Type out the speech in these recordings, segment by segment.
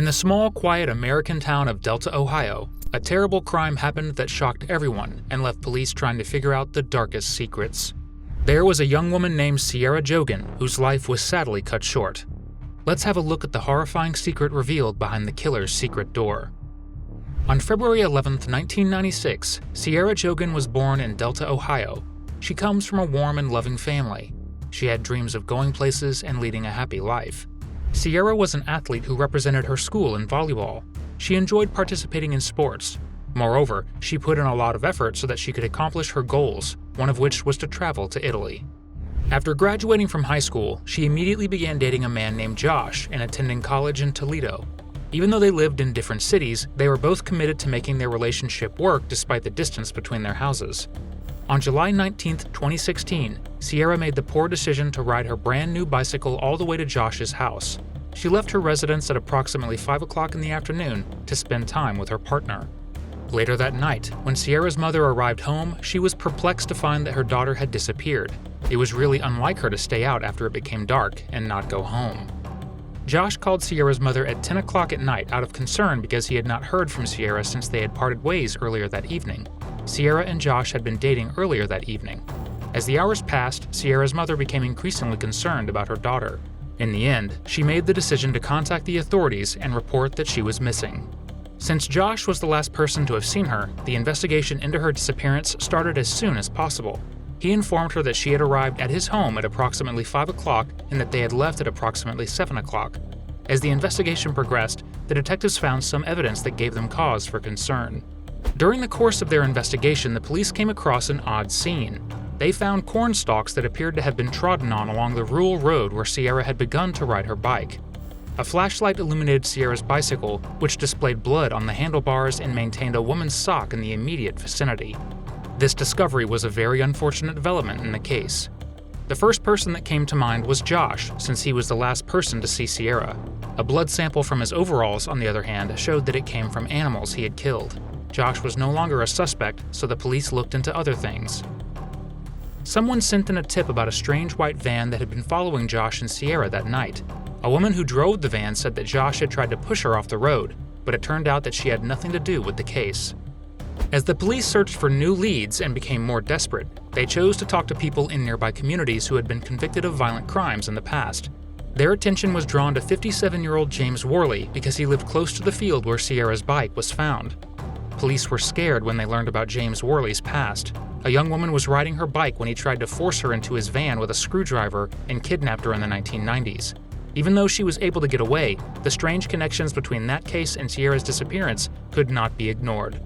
In the small, quiet American town of Delta, Ohio, a terrible crime happened that shocked everyone and left police trying to figure out the darkest secrets. There was a young woman named Sierah Joughin whose life was sadly cut short. Let's have a look at the horrifying secret revealed behind the killer's secret door. On February 11, 1996, Sierah Joughin was born in Delta, Ohio. She comes from a warm and loving family. She had dreams of going places and leading a happy life. Sierah was an athlete who represented her school in volleyball. She enjoyed participating in sports. Moreover, she put in a lot of effort so that she could accomplish her goals, one of which was to travel to Italy. After graduating from high school, she immediately began dating a man named Josh and attending college in Toledo. Even though they lived in different cities, they were both committed to making their relationship work despite the distance between their houses. On July 19, 2016, Sierah made the poor decision to ride her brand new bicycle all the way to Josh's house. She left her residence at approximately 5 o'clock in the afternoon to spend time with her partner. Later that night, when Sierra's mother arrived home, she was perplexed to find that her daughter had disappeared. It was really unlike her to stay out after it became dark and not go home. Josh called Sierra's mother at 10 o'clock at night out of concern because he had not heard from Sierra since they had parted ways earlier that evening. Sierra and Josh had been dating earlier that evening. As the hours passed, Sierra's mother became increasingly concerned about her daughter. In the end, she made the decision to contact the authorities and report that she was missing. Since Josh was the last person to have seen her, the investigation into her disappearance started as soon as possible. He informed her that she had arrived at his home at approximately 5 o'clock and that they had left at approximately 7 o'clock. As the investigation progressed, the detectives found some evidence that gave them cause for concern. During the course of their investigation, the police came across an odd scene. They found corn stalks that appeared to have been trodden on along the rural road where Sierra had begun to ride her bike. A flashlight illuminated Sierra's bicycle, which displayed blood on the handlebars and maintained a woman's sock in the immediate vicinity. This discovery was a very unfortunate development in the case. The first person that came to mind was Josh, since he was the last person to see Sierra. A blood sample from his overalls, on the other hand, showed that it came from animals he had killed. Josh was no longer a suspect, so the police looked into other things. Someone sent in a tip about a strange white van that had been following Josh and Sierra that night. A woman who drove the van said that Josh had tried to push her off the road, but it turned out that she had nothing to do with the case. As the police searched for new leads and became more desperate, they chose to talk to people in nearby communities who had been convicted of violent crimes in the past. Their attention was drawn to 57-year-old James Worley because he lived close to the field where Sierra's bike was found. Police were scared when they learned about James Worley's past. A young woman was riding her bike when he tried to force her into his van with a screwdriver and kidnapped her in the 1990s. Even though she was able to get away, the strange connections between that case and Sierra's disappearance could not be ignored.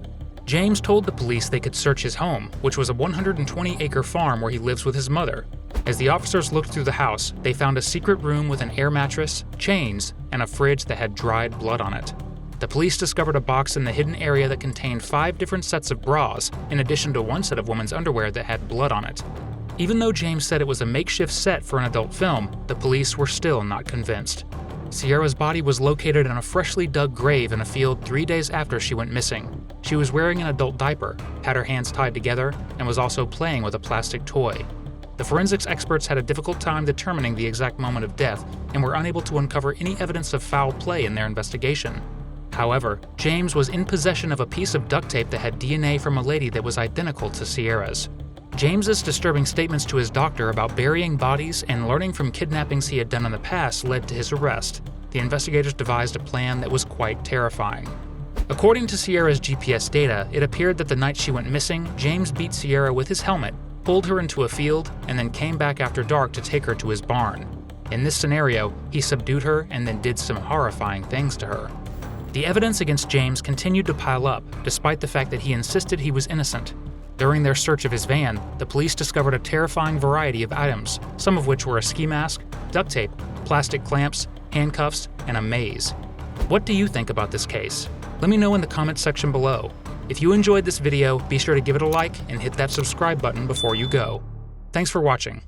James told the police they could search his home, which was a 120-acre farm where he lives with his mother. As the officers looked through the house, they found a secret room with an air mattress, chains, and a fridge that had dried blood on it. The police discovered a box in the hidden area that contained 5 different sets of bras, in addition to one set of women's underwear that had blood on it. Even though James said it was a makeshift set for an adult film, the police were still not convinced. Sierra's body was located in a freshly dug grave in a field 3 days after she went missing. She was wearing an adult diaper, had her hands tied together, and was also playing with a plastic toy. The forensics experts had a difficult time determining the exact moment of death and were unable to uncover any evidence of foul play in their investigation. However, James was in possession of a piece of duct tape that had DNA from a lady that was identical to Sierra's. James's disturbing statements to his doctor about burying bodies and learning from kidnappings he had done in the past led to his arrest. The investigators devised a plan that was quite terrifying. According to Sierra's GPS data, it appeared that the night she went missing, James beat Sierra with his helmet, pulled her into a field, and then came back after dark to take her to his barn. In this scenario, he subdued her and then did some horrifying things to her. The evidence against James continued to pile up, despite the fact that he insisted he was innocent. During their search of his van, the police discovered a terrifying variety of items, some of which were a ski mask, duct tape, plastic clamps, handcuffs, and a maze. What do you think about this case? Let me know in the comments section below. If you enjoyed this video, be sure to give it a like and hit that subscribe button before you go. Thanks for watching.